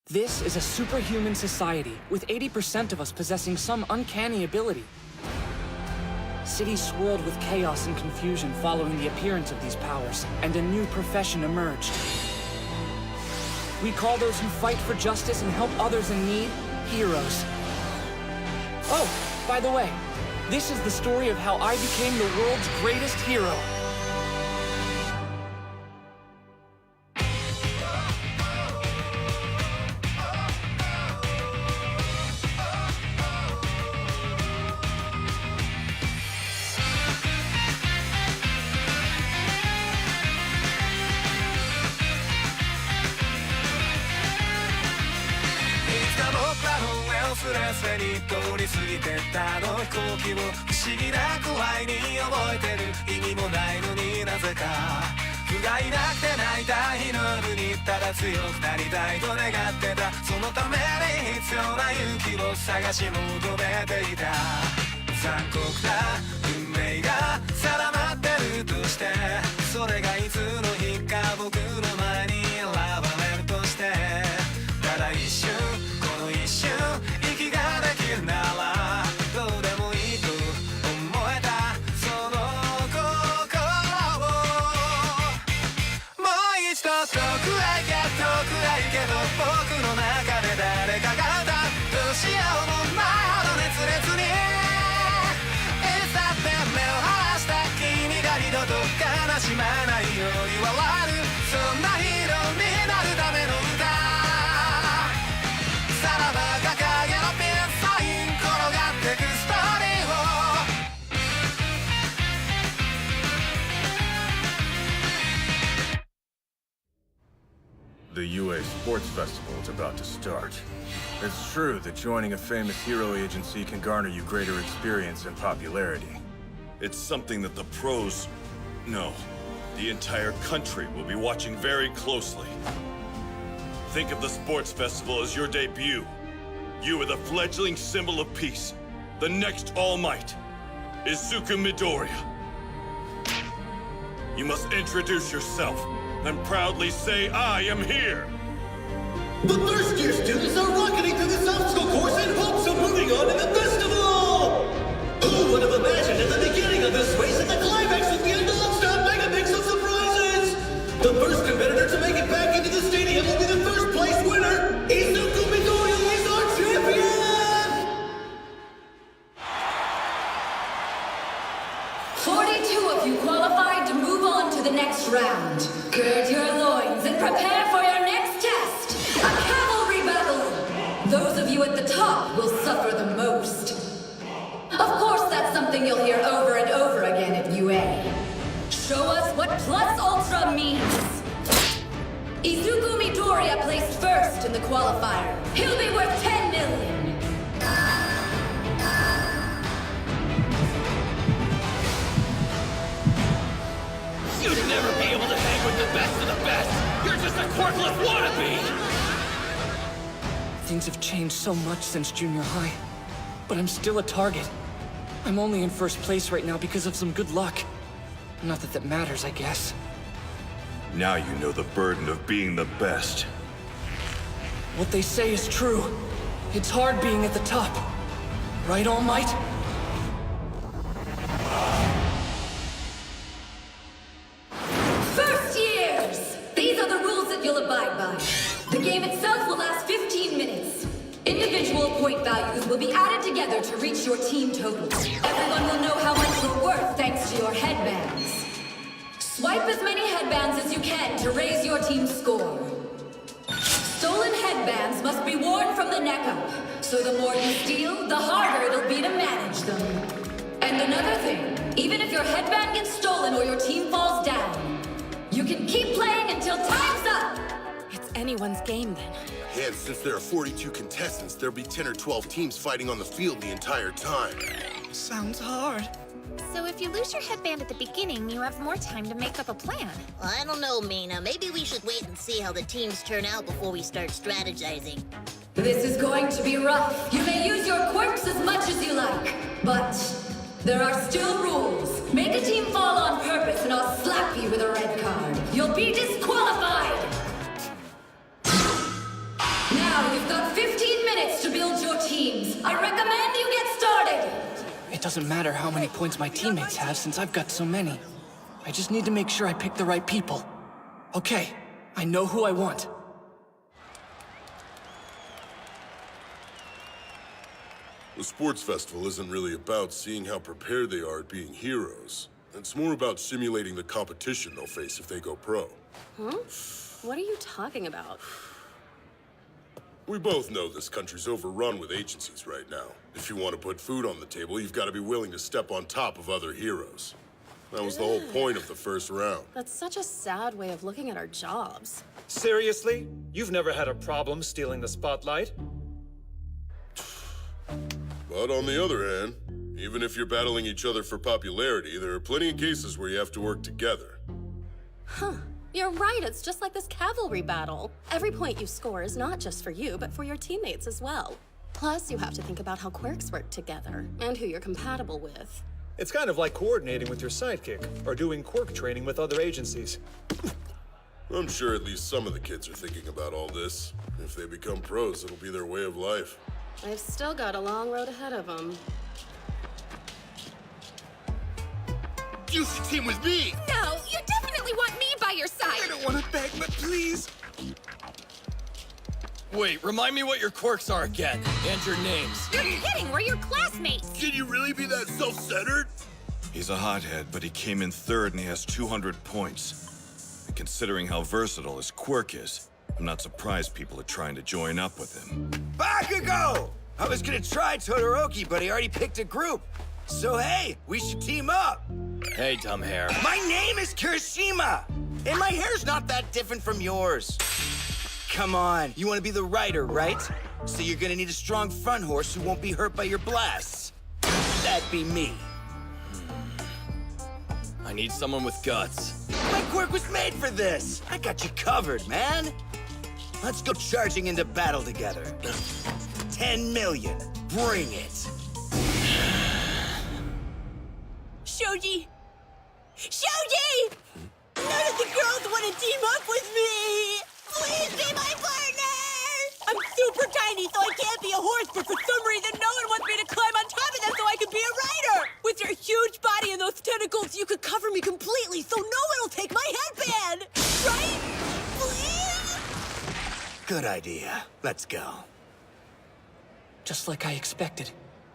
This is a superhuman society, with 80% of us possessing some uncanny ability. Cities swirled with chaos and confusion following the appearance of these powers, and a new profession emerged. We call those who fight for justice and help others in need, heroes. Oh, by the way, this is the story of how I became the world's greatest hero. The UA Sports Festival is about to start. It's true that joining a famous hero agency can garner you greater experience and popularity. It's something that the pros... No, the entire country will be watching very closely. Think of the sports festival as your debut. You are the fledgling symbol of peace, the next All Might, Izuku Midoriya. You must introduce yourself and proudly say, I am here! The thirstier students are rocketing to this obstacle course in hopes of moving on in the festival! Who would have imagined at the beginning of this race that the climax would be a non-stop megamix of surprises? The first competitor to make it back into the stadium will be the first place winner! Izuku Midoriya is our champion! 42 of you qualified to move on to the next round. Gird your loins and prepare for your next test! A cavalry battle! Those of you at the top will suffer the most. Of course, that's something you'll hear over and over again at UA. Show us what Plus Ultra means! Izuku Midoriya placed first in the qualifier. He'll be worth 10 million! You'd never be able to hang with the best of the best! You're just a quirkless wannabe! Things have changed so much since junior high, but I'm still a target. I'm only in first place right now because of some good luck. Not that that matters, I guess. Now you know the burden of being the best. What they say is true. It's hard being at the top. Right, All Might? First years! These are the rules that you'll abide by. The game itself will last 15 minutes. Individual point values will be added together to reach your team total. Everyone will know how much you're worth thanks to your headbands. Swipe as many headbands as you can to raise your team's score. Stolen headbands must be worn from the neck up, so the more you steal, the harder it'll be to manage them. And another thing, even if your headband gets stolen or your team falls down, you can keep playing until time's up! It's anyone's game then. And since there are 42 contestants, there'll be 10 or 12 teams fighting on the field the entire time. Sounds hard. So if you lose your headband at the beginning, you have more time to make up a plan. I don't know, Mina. Maybe we should wait and see how the teams turn out before we start strategizing. This is going to be rough. You may use your quirks as much as you like, but there are still rules. Make a team fall on purpose and I'll slap you with a red card. You'll be disqualified! Now I recommend you get started! It doesn't matter how many points my teammates have since I've got so many. I just need to make sure I pick the right people. Okay, I know who I want. The sports festival isn't really about seeing how prepared they are at being heroes. It's more about simulating the competition they'll face if they go pro. Huh? What are you talking about? We both know this country's overrun with agencies right now. If you want to put food on the table, you've got to be willing to step on top of other heroes. That was the whole point of the first round. That's such a sad way of looking at our jobs. Seriously? You've never had a problem stealing the spotlight? But on the other hand, even if you're battling each other for popularity, there are plenty of cases where you have to work together. Huh. You're right, it's just like this cavalry battle. Every point you score is not just for you, but for your teammates as well. Plus, you have to think about how quirks work together, and who you're compatible with. It's kind of like coordinating with your sidekick, or doing quirk training with other agencies. I'm sure at least some of the kids are thinking about all this. If they become pros, it'll be their way of life. I've still got a long road ahead of them. You should team with me! No, you definitely want me by your side. I don't want to beg, but please. Wait, remind me what your quirks are again, and your names. You're kidding, we're your classmates. Can you really be that self-centered? He's a hothead, but he came in third and he has 200 points. And considering how versatile his quirk is, I'm not surprised people are trying to join up with him. Bakugo! I was gonna try Todoroki, but he already picked a group. So hey, we should team up. Hey, dumb hair. My name is Kirishima, and my hair's not that different from yours. Come on, you want to be the rider, right? So you're gonna need a strong front horse who won't be hurt by your blasts. That'd be me. I need someone with guts. My quirk was made for this. I got you covered, man. Let's go charging into battle together. 10 million. Bring it. Shoji! Shoji! None of the girls want to team up with me! Please be my partner! I'm super tiny, so I can't be a horse, but for some reason, no one wants me to climb on top of them so I can be a rider! With your huge body and those tentacles, you could cover me completely, so no one will take my headband! Right? Please? Good idea. Let's go. Just like I expected.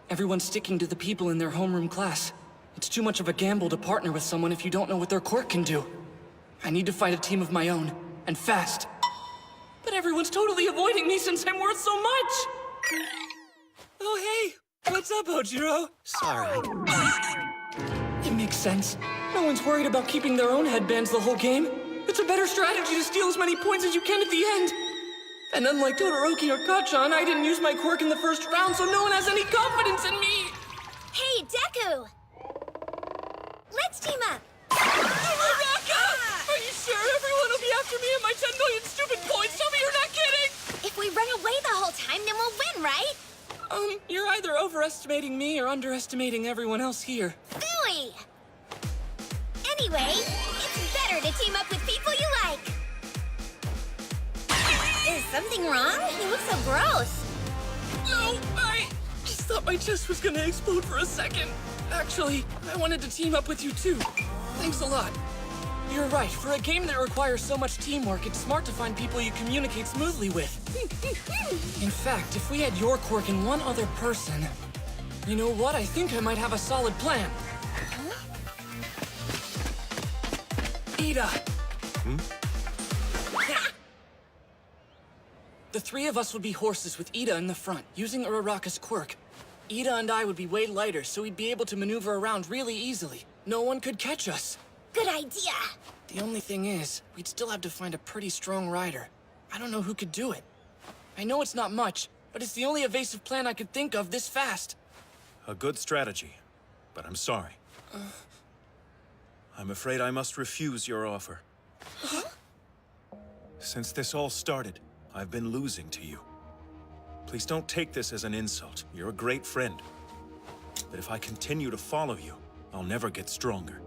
Everyone's sticking to the people in their homeroom class. It's too much of a gamble to partner with someone if you don't know what their quirk can do. I need to find a team of my own, and fast. But everyone's totally avoiding me since I'm worth so much! Oh, hey! What's up, Ojiro? Sorry. It makes sense. No one's worried about keeping their own headbands the whole game. It's a better strategy to steal as many points as you can at the end. And unlike Todoroki or Kacchan, I didn't use my quirk in the first round, so no one has any confidence in me! Hey, Deku! Let's team up. Uraraka! Are you sure everyone will be after me and my 10 million stupid points? Tell me you're not kidding! If we run away the whole time, then we'll win, right? You're either overestimating me or underestimating everyone else here. Phooey! Anyway, it's better to team up with people you like. Is something wrong? You look so gross. No, I just thought my chest was gonna explode for a second. Actually, I wanted to team up with you too. Thanks a lot. You're right, for a game that requires so much teamwork, it's smart to find people you communicate smoothly with. In fact, if we had your quirk and one other person... You know what? I think I might have a solid plan. Ida! The three of us would be horses with Ida in the front, using Uraraka's quirk. Ida and I would be way lighter, so we'd be able to maneuver around really easily. No one could catch us. Good idea. The only thing is, we'd still have to find a pretty strong rider. I don't know who could do it. I know it's not much, but it's the only evasive plan I could think of this fast. A good strategy, but I'm sorry. I'm afraid I must refuse your offer. Huh? Since this all started, I've been losing to you. Please don't take this as an insult. You're a great friend. But if I continue to follow you, I'll never get stronger.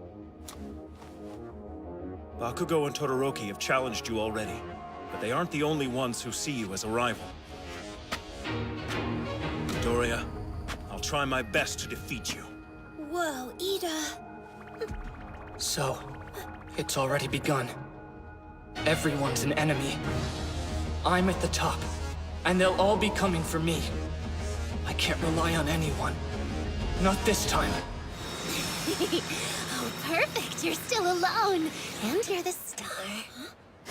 Bakugo and Todoroki have challenged you already, but they aren't the only ones who see you as a rival. Midoriya, try my best to defeat you. Whoa, Ida. So, it's already begun. Everyone's an enemy. I'm at the top, and they'll all be coming for me. I can't rely on anyone. Not this time. Oh, perfect. You're still alone. And you're the star.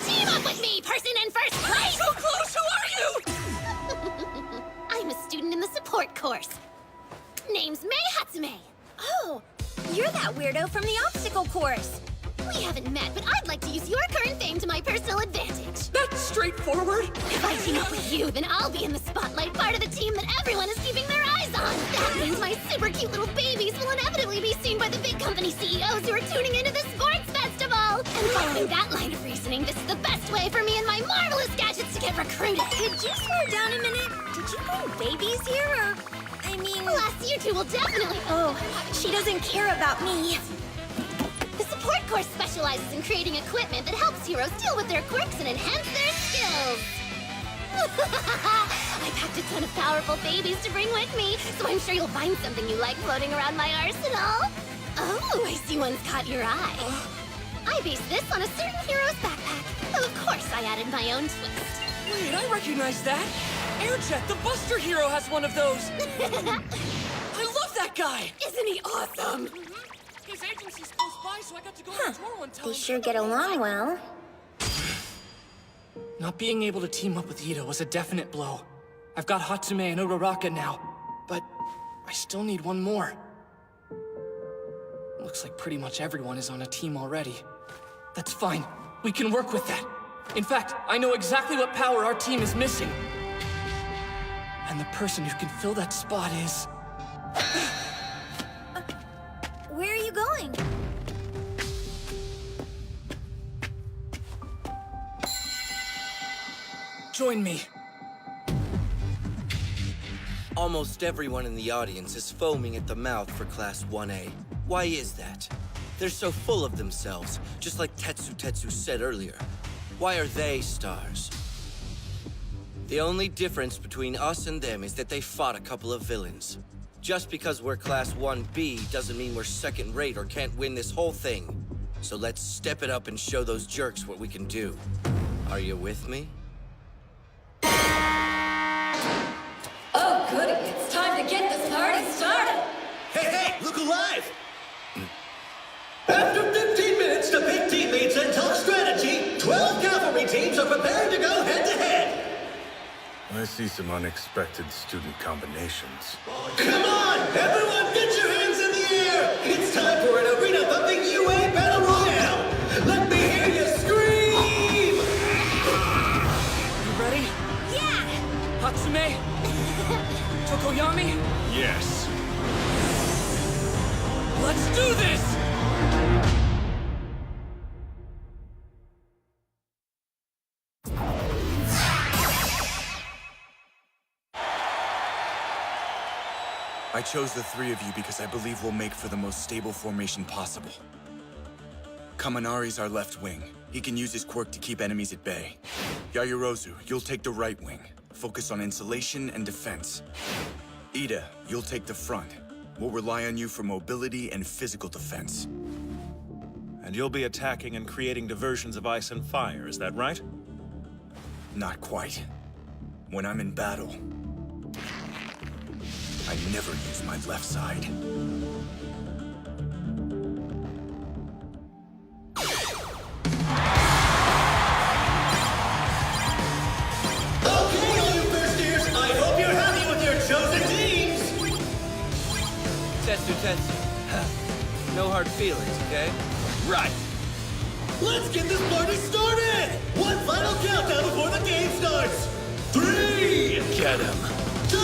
Team up with me, person in first place! So close! Who are you? I'm a student in the support course. Name's Mei Hatsume. Oh, you're that weirdo from the obstacle course. We haven't met, but I'd like to use your current fame to my personal advantage. That's straightforward. If I team up with you, then I'll be in the spotlight, part of the team that everyone is keeping their eyes on. That means my super cute little babies will inevitably be seen by the big company CEOs who are tuning into the sports festival. And following that line of reasoning, this is the best way for me and my marvelous gadgets to get recruited. Could you slow down a minute? Did you bring babies here, or... I mean... Alas, you two will definitely... Oh, she doesn't care about me. The support course specializes in creating equipment that helps heroes deal with their quirks and enhance their skills. I packed a ton of powerful babies to bring with me, so I'm sure you'll find something you like floating around my arsenal. Oh, I see one's caught your eye. I based this on a certain hero's backpack. Though of course I added my own twist. Wait, I recognize that! Airjet, the Buster Hero, has one of those! I love that guy! Isn't he awesome? His agency's close by, so I got to go on tour one time. They sure get along well. Not being able to team up with Ida was a definite blow. I've got Hatsume and Uraraka now, but I still need one more. Looks like pretty much everyone is on a team already. That's fine. We can work with that. In fact, I know exactly what power our team is missing. And the person who can fill that spot is... Where are you going? Join me. Almost everyone in the audience is foaming at the mouth for Class 1A. Why is that? They're so full of themselves, just like Tetsu said earlier. Why are they stars? The only difference between us and them is that they fought a couple of villains. Just because we're Class 1B doesn't mean we're second-rate or can't win this whole thing. So let's step it up and show those jerks what we can do. Are you with me? Oh, goody. It's time to get this party started. Hey, look alive! After 15 minutes to pick teammates and talk strategy, 12 cavalry teams are preparing to go head-to-head. I see some unexpected student combinations. Come on! Everyone get your hands in the air! It's time for an arena-thumping UA Battle Royale! Let me hear you scream! You ready? Yeah! Hatsume? Tokoyami? Yes. Let's do this! I chose the three of you because I believe we'll make for the most stable formation possible. Kaminari's our left wing. He can use his quirk to keep enemies at bay. Yayorozu, you'll take the right wing. Focus on insulation and defense. Ida, you'll take the front. We'll rely on you for mobility and physical defense. And you'll be attacking and creating diversions of ice and fire, is that right? Not quite. When I'm in battle, I never use my left side. Okay, all you first years, I hope you're happy with your chosen teams! Tetsu. No hard feelings, okay? Right. Let's get this party started! One final countdown before the game starts! 3! Get him. 2!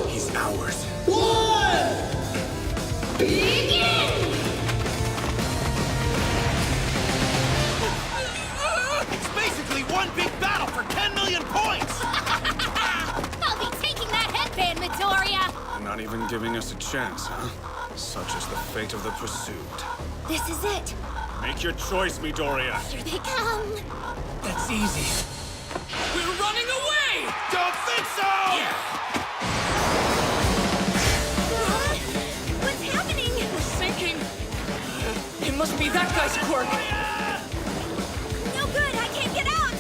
He's ours. 1! Begin! It's basically one big battle for 10 million points! I'll be taking that headband, Midoriya! Not even giving us a chance, huh? Such is the fate of the pursued. This is it. Make your choice, Midoriya. Here they come. That's easy. We're running away! Don't think so! Must be that guy's quirk! No good, I can't get out!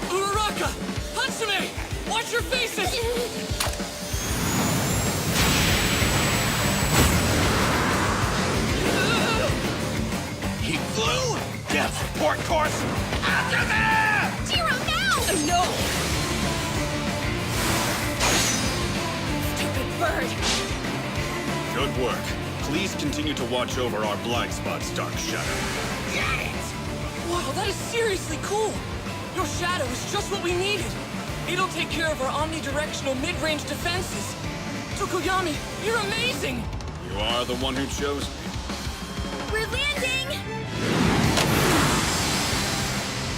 Uraraka! Hatsume! Watch your faces! He flew? Get support course! After them! Jiro, now! No! Stupid bird! Good work. Please continue to watch over our blind spots, Dark Shadow. Get it! Wow, that is seriously cool! Your shadow is just what we needed! It'll take care of our omnidirectional mid-range defenses! Tokoyami, you're amazing! You are the one who chose me. We're landing!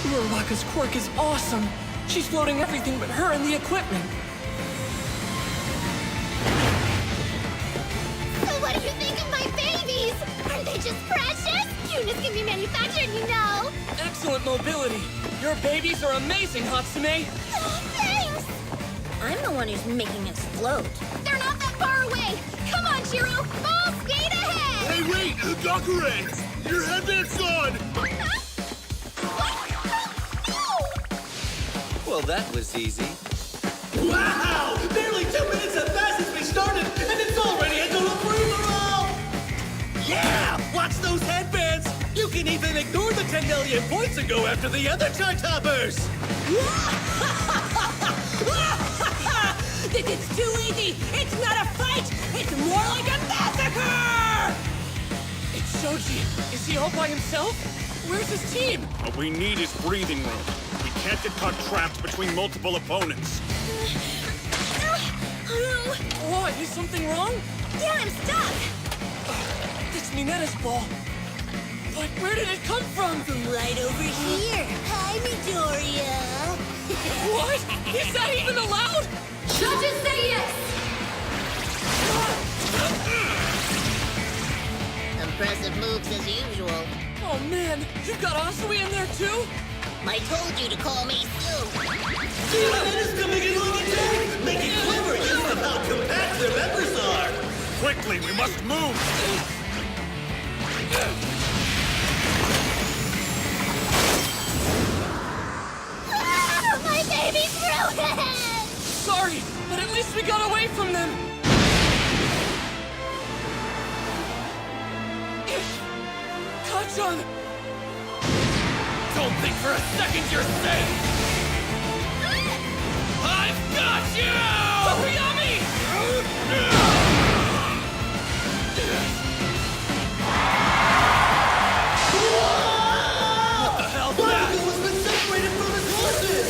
Uraraka's quirk is awesome! She's floating everything but her and the equipment! So what do you think of my babies? Aren't they just precious? Cuteness can be manufactured, you know! Excellent mobility! Your babies are amazing, Hatsume! Thanks! I'm the one who's making us float. They're not that far away! Come on, Jiro! Full speed ahead! Hey, wait! Gakure! Your headband's gone! Well, that was easy. Wow! Barely 2 minutes have passed since we started, and it's already a total free-for-all! Yeah! Watch those headbands! You can even ignore the 10 million points and go after the other chart toppers! This is too easy! It's not a fight! It's more like a massacre! It's Shoji! Is he all by himself? Where's his team? What we need is breathing room. We can't get caught trapped between multiple opponents. What? Is something wrong? Yeah, I'm stuck! It's Minetta's ball. But where did it come from? From right over here! Hi, Midoriya! What? Is that even allowed? Judges say yes! Impressive moves as usual. Oh man, you've got Asui in there too? I told you to call me soon. It is coming in long attack, making clever use of how compact their members are! Quickly, we must move! Ah, my baby's ruined! Sorry, but at least we got away from them! Kachan! Don't think for a second you're safe! I've got you! Tokoyami! What the hell's that? Bakugo has been separated from his horses!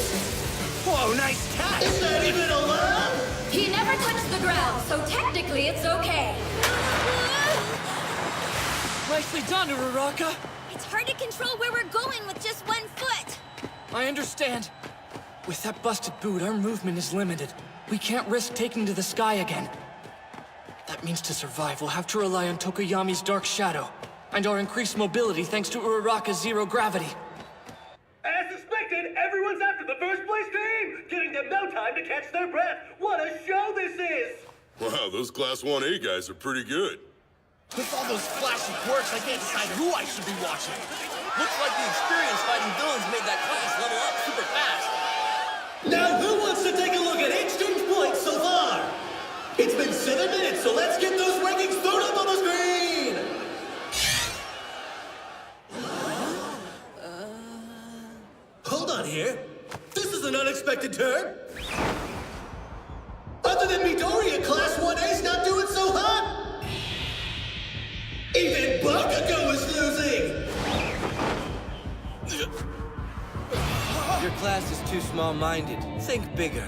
Whoa, nice catch! Is that even allowed? He never touched the ground, so technically it's okay. Nicely done, Uraraka! It's hard to control where we're going with just 1 foot! I understand. With that busted boot, our movement is limited. We can't risk taking to the sky again. That means to survive, we'll have to rely on Tokoyami's Dark Shadow, and our increased mobility thanks to Uraraka's zero gravity. As suspected, everyone's after the first place team, giving them no time to catch their breath. What a show this is! Wow, those Class 1A guys are pretty good. With all those flashy quirks, I can't decide who I should be watching. Looks like the experience fighting villains made that class level up super fast. Now who wants to take a look at each team's points so far? It's been 7 minutes, so let's get those rankings thrown up on the screen! Hold on here. This is an unexpected turn. Other than Midoriya, Class 1A's not doing so hot. Even Bakugo is losing! Your class is too small-minded. Think bigger.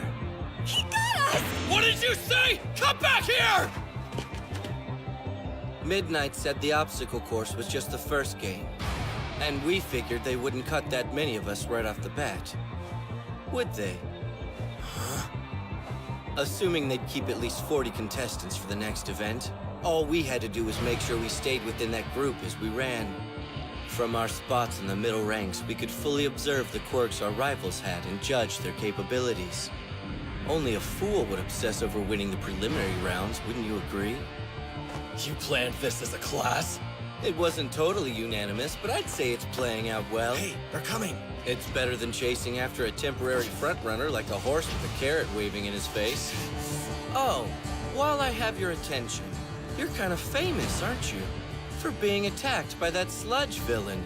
He got us! What did you say? Come back here! Midnight said the obstacle course was just the first game. And we figured they wouldn't cut that many of us right off the bat. Would they? Assuming they'd keep at least 40 contestants for the next event, all we had to do was make sure we stayed within that group as we ran. From our spots in the middle ranks, we could fully observe the quirks our rivals had and judge their capabilities. Only a fool would obsess over winning the preliminary rounds, wouldn't you agree? You planned this as a class? It wasn't totally unanimous, but I'd say it's playing out well. Hey, they're coming. It's better than chasing after a temporary frontrunner like a horse with a carrot waving in his face. Oh, while I have your attention, you're kind of famous, aren't you? For being attacked by that sludge villain.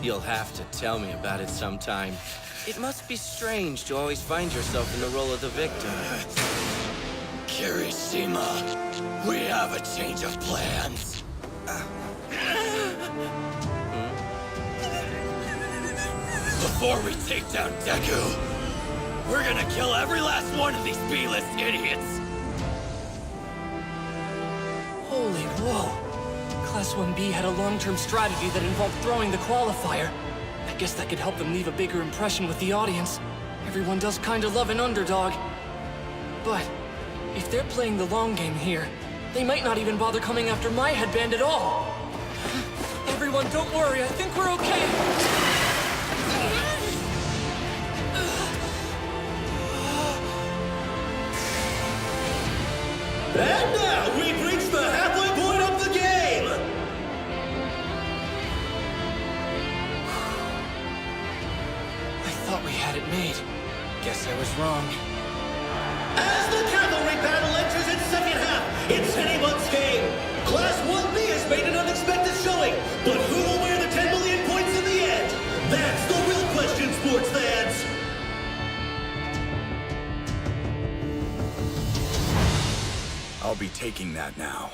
You'll have to tell me about it sometime. It must be strange to always find yourself in the role of the victim. Kirishima, we have a change of plans. Before we take down Deku, we're gonna kill every last one of these B-list idiots! Holy whoa. Class 1B had a long-term strategy that involved throwing the qualifier. I guess that could help them leave a bigger impression with the audience. Everyone does kinda love an underdog. But if they're playing the long game here, they might not even bother coming after my headband at all. Everyone, don't worry, I think we're okay. And now we've reached the halfway point of the game! I thought we had it made. Guess I was wrong. As the cavalry battle enters its second half, it's anyone's game. Class 1B has made an unexpected showing, but who will wear the 10 million points in the end? That's the real question, sports fans! I'll be taking that now.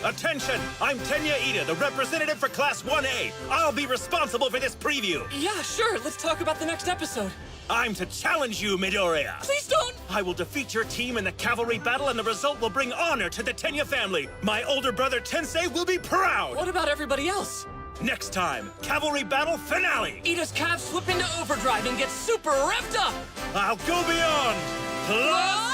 Attention! I'm Tenya Ida, the representative for Class 1A. I'll be responsible for this preview. Yeah, sure. Let's talk about the next episode. I'm to challenge you, Midoriya. Please don't! I will defeat your team in the cavalry battle, and the result will bring honor to the Tenya family. My older brother Tensei will be proud. What about everybody else? Next time, cavalry battle finale. Ida's calves flip into overdrive and get super revved up. I'll go beyond. Plus